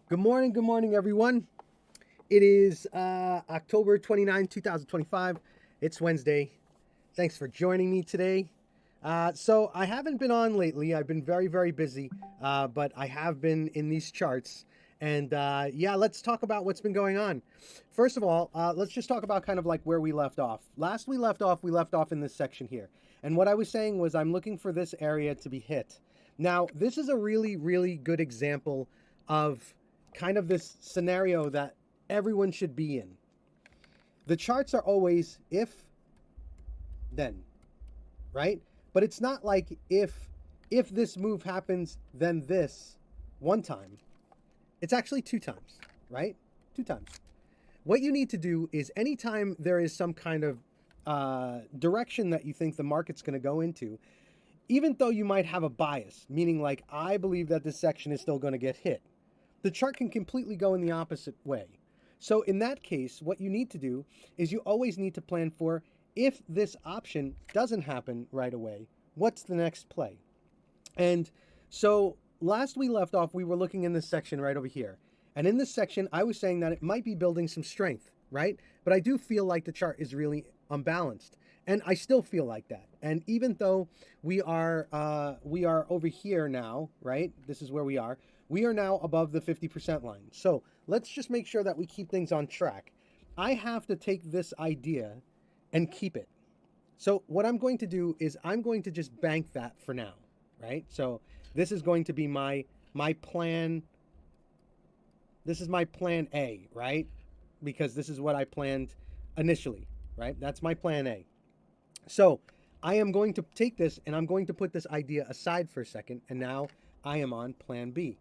Good morning, everyone. It is October 29, 2025. It's Wednesday. Thanks for joining me today. So I haven't been on lately. I've been very busy, but I have been in these charts. And yeah, let's talk about what's been going on. First of all, let's just talk about kind of like where we left off. Last we left off in this section here. And what I was saying was I'm looking for this area to be hit. Now, this is a really good example of kind of this scenario that everyone should be in. The charts are always if, then, right? But it's not like if this move happens, then this one time. It's actually two times, right? Two times. What you need to do is anytime there is some kind of direction that you think the market's going to go into, even though you might have a bias, meaning like I believe that this section is still going to get hit, the chart can completely go in the opposite way. So in that case, what you need to do is you always need to plan for, if this option doesn't happen right away, what's the next play? And so last we left off, we were looking in this section right over here. And in this section, I was saying that it might be building some strength, right? But I do feel like the chart is really unbalanced. And I still feel like that. And even though we are over here now, right? This is where we are. We are now above the 50% line. So let's just make sure that we keep things on track. I have to take this idea and keep it. So what I'm going to do is I'm going to just bank that for now, right? So this is going to be my plan. This is my plan A, right? Because this is what I planned initially, right? That's my plan A. So I am going to take this and I'm going to put this idea aside for a second. And now I am on plan B,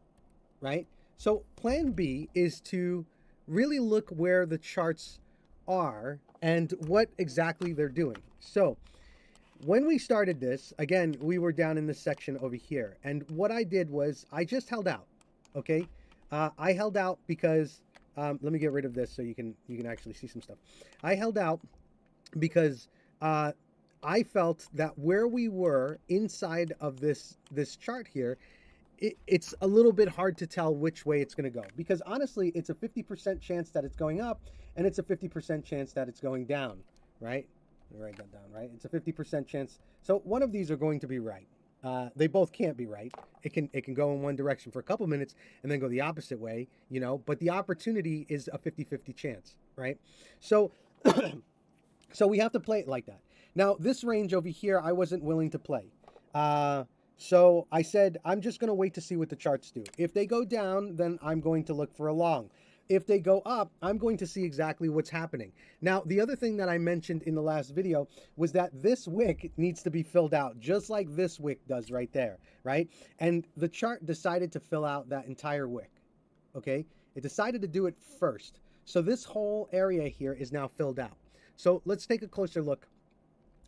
right? So plan B is to really look where the charts are and what exactly they're doing. So when we started this, again, we were down in this section over here. And what I did was I just held out, okay? I held out because, let me get rid of this so you can actually see some stuff. I held out because I felt that where we were inside of this chart here, it's a little bit hard to tell which way it's going to go. Because honestly, it's a 50% chance that it's going up, and it's a 50% chance that it's going down, right? Let me write that down, right? It's a 50% chance. So one of these are going to be right. They both can't be right. It can go in one direction for a couple minutes and then go the opposite way, you know, but the opportunity is a 50-50 chance, right? So, so we have to play it like that. Now, this range over here, I wasn't willing to play. So I said, I'm just going to wait to see what the charts do. If they go down, then I'm going to look for a long. If they go up, I'm going to see exactly what's happening. Now, the other thing that I mentioned in the last video was that this wick needs to be filled out, just like this wick does right there, right? And the chart decided to fill out that entire wick, okay? It decided to do it first. So this whole area here is now filled out. So let's take a closer look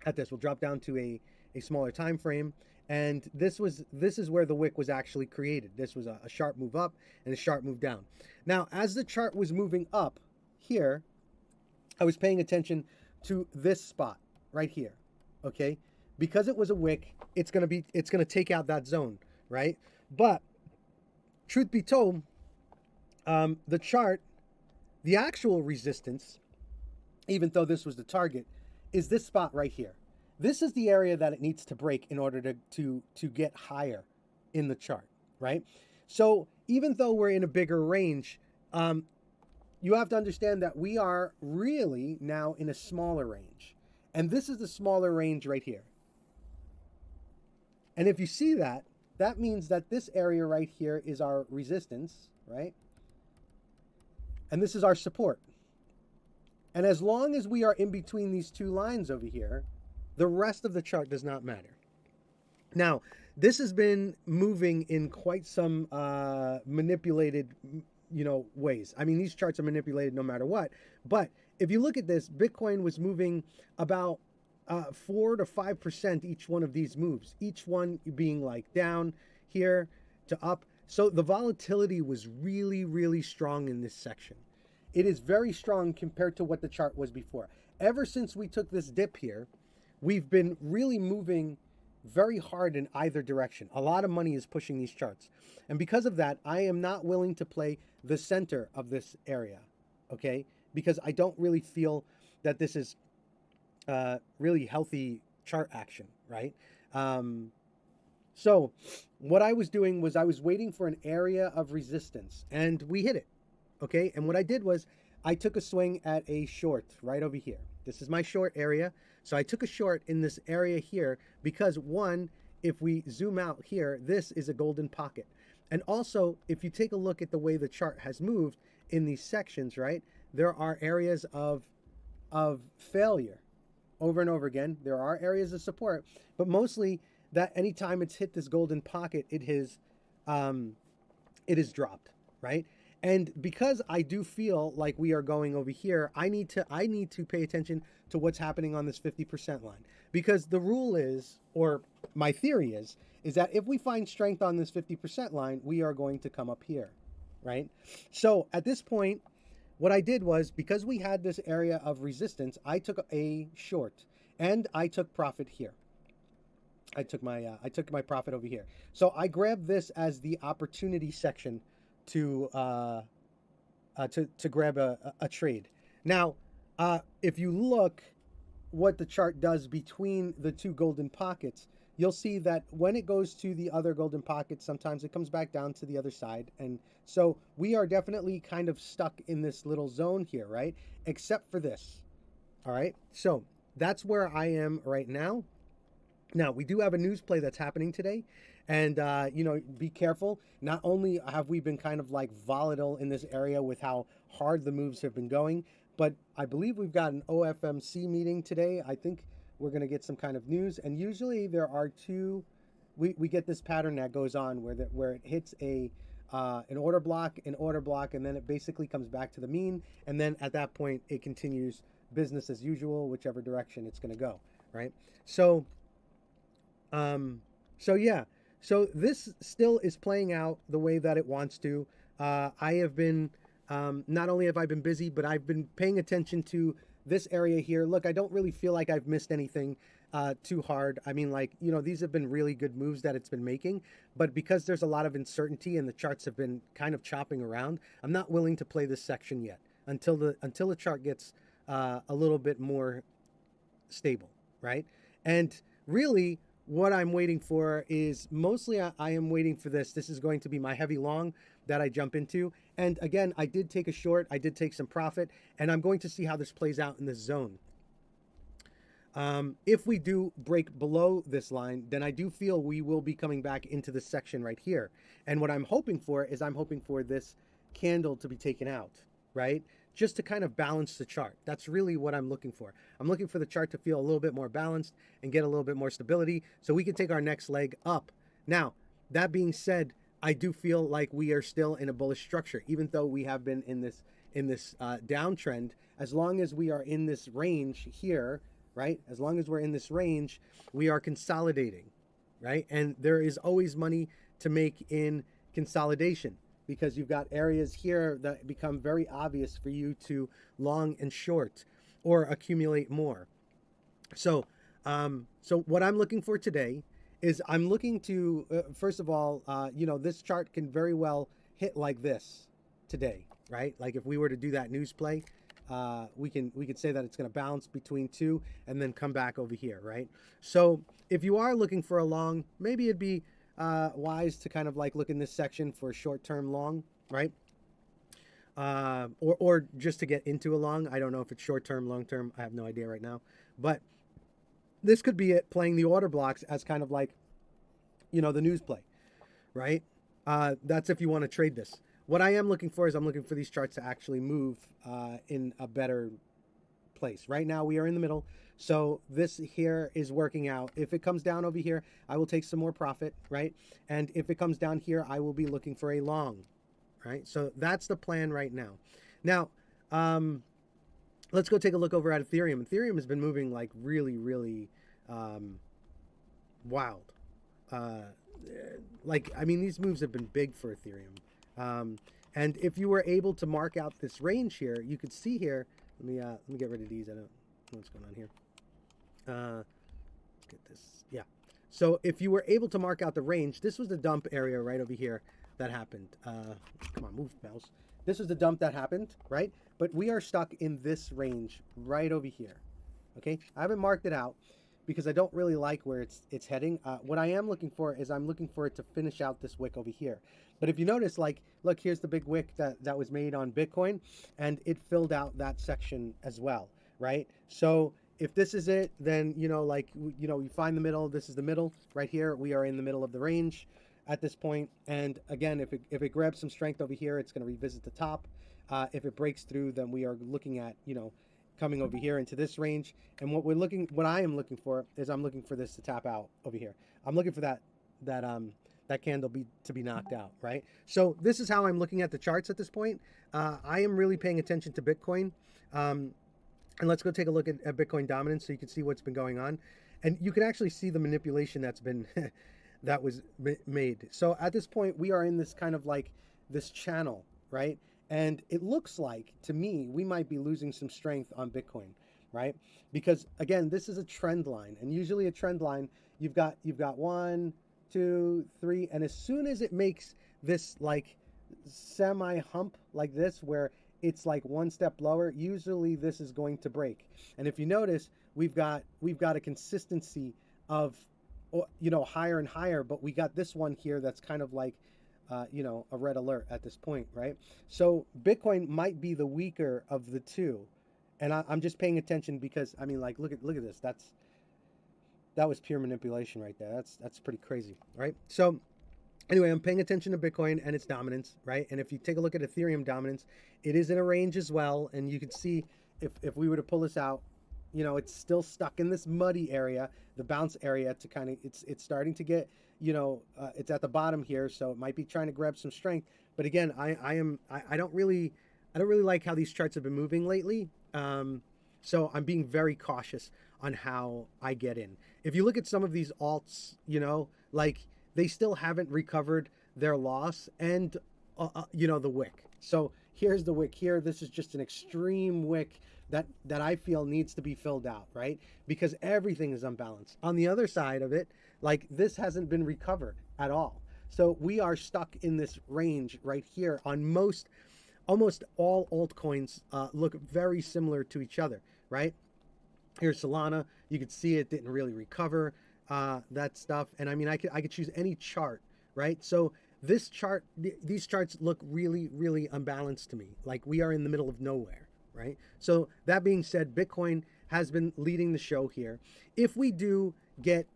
at this. We'll drop down to a smaller time frame. And this is where the wick was actually created. This was a sharp move up and a sharp move down. Now, as the chart was moving up here, I was paying attention to this spot right here, okay? Because it was a wick, it's gonna take out that zone, right? But truth be told, the chart, the actual resistance, even though this was the target, is this spot right here. This is the area that it needs to break in order to get higher in the chart, right? So even though we're in a bigger range, you have to understand that we are really now in a smaller range. And this is the smaller range right here. And if you see that, that means that this area right here is our resistance, right? And this is our support. And as long as we are in between these two lines over here, the rest of the chart does not matter. Now, this has been moving in quite some manipulated, ways. I mean, these charts are manipulated no matter what. But if you look at this, Bitcoin was moving about 4 to 5% each one of these moves. Each one being like down here to up. So the volatility was really strong in this section. It is very strong compared to what the chart was before. Ever since we took this dip here, we've been really moving very hard in either direction. A lot of money is pushing these charts. And because of that, I am not willing to play the center of this area, okay? Because I don't really feel that this is really healthy chart action, right? So what I was doing was I was waiting for an area of resistance, and we hit it, okay? And what I did was I took a swing at a short right over here. This is my short area. So I took a short in this area here because, one, if we zoom out here, this is a golden pocket. And also, if you take a look at the way the chart has moved in these sections, right, there are areas of failure over and over again. There are areas of support, but mostly that anytime it's hit this golden pocket, it has dropped, right? And because I do feel like we are going over here, I need to pay attention to what's happening on this 50% line. Because the rule is, or my theory is that if we find strength on this 50% line, we are going to come up here, right? So at this point, what I did was, because we had this area of resistance, I took a short and I took profit here. I took my profit over here. So I grabbed this as the opportunity section to grab a trade. Now, if you look what the chart does between the two golden pockets, you'll see that when it goes to the other golden pocket, sometimes it comes back down to the other side. And so we are definitely kind of stuck in this little zone here, right? Except for this. All right. So that's where I am right now. Now, we do have a news play that's happening today. And, you know, be careful. Not only have we been kind of like volatile in this area with how hard the moves have been going, but I believe we've got an OFMC meeting today. I think we're going to get some kind of news. And usually there are two, we get this pattern that goes on where it hits an order block, and then it basically comes back to the mean. And then at that point, it continues business as usual, whichever direction it's going to go, right? So, yeah. So this still is playing out the way that it wants to. I have been, not only have I been busy, but I've been paying attention to this area here. Look, I don't really feel like I've missed anything too hard. I mean, like, you know, these have been really good moves that it's been making, but because there's a lot of uncertainty and the charts have been kind of chopping around, I'm not willing to play this section yet until the chart gets a little bit more stable, right? And really, what I'm waiting for is mostly I am waiting for this. This is going to be my heavy long that I jump into. And again, I did take a short. I did take some profit. And I'm going to see how this plays out in this zone. If we do break below this line, then I do feel we will be coming back into this section right here. And what I'm hoping for is I'm hoping for this candle to be taken out, right? Just to kind of balance the chart. That's really what I'm looking for. I'm looking for the chart to feel a little bit more balanced and get a little bit more stability so we can take our next leg up. Now, that being said, I do feel like we are still in a bullish structure, even though we have been in this downtrend. As long as we are in this range here, right? As long as we're in this range, we are consolidating, right? And there is always money to make in consolidation, because you've got areas here that become very obvious for you to long and short or accumulate more. So, so what I'm looking for today is I'm looking to, first of all, you know, this chart can very well hit like this today, right? Like if we were to do that news play, we could say that it's going to bounce between two and then come back over here, right? So if you are looking for a long, maybe it'd be wise to kind of like look in this section for short-term long, right? Or just to get into a long. I don't know if it's short-term, long-term. I have no idea right now. But this could be it, playing the order blocks as kind of like, you know, the news play, right? That's if you want to trade this. What I am looking for is I'm looking for these charts to actually move in a better place. Right now we are in the middle. So this here is working out. If it comes down over here, I will take some more profit, right? And if it comes down here, I will be looking for a long, right? So that's the plan right now. Now, let's go take a look over at Ethereum. Ethereum has been moving like really, really wild. Like, I mean, these moves have been big for Ethereum. And if you were able to mark out this range here, you could see here, let me get rid of these. I don't know what's going on here. Let's get this. Yeah. So if you were able to mark out the range, this was the dump area right over here that happened. Come on, move, mouse. This was the dump that happened, right? But we are stuck in this range right over here. Okay, I haven't marked it out because I don't really like where it's heading. What I am looking for is I'm looking for it to finish out this wick over here. But if you notice, like, look, here's the big wick that was made on Bitcoin, and it filled out that section as well, right? So if this is it, then, you know, like, you know, you find the middle. This is the middle right here. We are in the middle of the range at this point. And again, if it grabs some strength over here, it's going to revisit the top. If it breaks through, then we are looking at, you know, coming over here into this range. And what I am looking for is I'm looking for this to tap out over here. I'm looking for that candle to be knocked out, right? So this is how I'm looking at the charts at this point. I am really paying attention to Bitcoin. And let's go take a look at Bitcoin dominance so you can see what's been going on. And you can actually see the manipulation that's been that was made. So at this point, we are in this kind of like this channel, right? And it looks like, to me, we might be losing some strength on Bitcoin, right? Because again, this is a trend line, and usually a trend line, you've got 1, 2, 3, and as soon as it makes this like semi hump like this, where it's like one step lower, usually this is going to break. And if you notice, we've got a consistency of, you know, higher and higher, but we got this one here that's kind of like, you know, a red alert at this point, right? So Bitcoin might be the weaker of the two, and I'm just paying attention because, I mean, like, look at this. That was pure manipulation right there. That's pretty crazy, right? So anyway, I'm paying attention to Bitcoin and its dominance, right? And if you take a look at Ethereum dominance, it is in a range as well, and you can see if we were to pull this out, you know, it's still stuck in this muddy area, the bounce area, to kind of, it's starting to get, you know, it's at the bottom here, so it might be trying to grab some strength. But again, I don't really like how these charts have been moving lately. So I'm being very cautious on how I get in. If you look at some of these alts, you know, like, they still haven't recovered their loss, and you know, the wick. So here's the wick here. This is just an extreme wick that I feel needs to be filled out, right? Because everything is unbalanced. On the other side of it, like, this hasn't been recovered at all. So we are stuck in this range right here on almost all altcoins. Look very similar to each other, right? Here's Solana. You could see it didn't really recover that stuff. And I mean, I could choose any chart, right? So this chart, these charts look really, really unbalanced to me. Like, we are in the middle of nowhere, right? So that being said, Bitcoin has been leading the show here. If we do get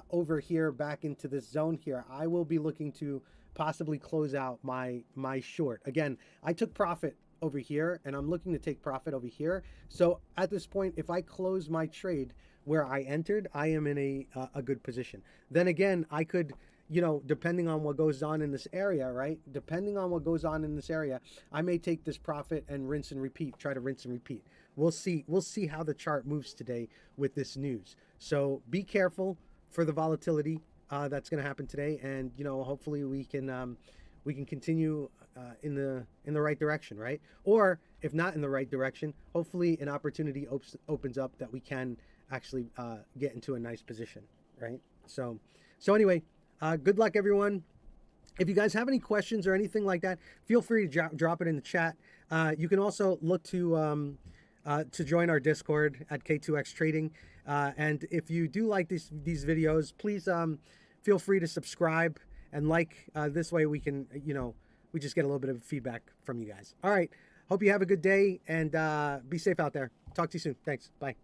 over here back into this zone here, I will be looking to possibly close out my short. Again, I took profit over here, and I'm looking to take profit over here. So at this point, if I close my trade where I entered, I am in a good position. Then again, I could, you know, depending on what goes on in this area, right? Depending on what goes on in this area, I may take this profit and rinse and repeat, try to rinse and repeat. We'll see. We'll see how the chart moves today with this news. So be careful for the volatility that's going to happen today, and, you know, hopefully we can continue in the right direction, right? Or if not in the right direction, hopefully an opportunity opens up that we can actually get into a nice position, right? So anyway, good luck, everyone. If you guys have any questions or anything like that, feel free to drop it in the chat. You can also look to join our Discord at K2X Trading. And if you do like these videos, please feel free to subscribe and like. This way we can, you know, we just get a little bit of feedback from you guys. All right. Hope you have a good day, and be safe out there. Talk to you soon. Thanks. Bye.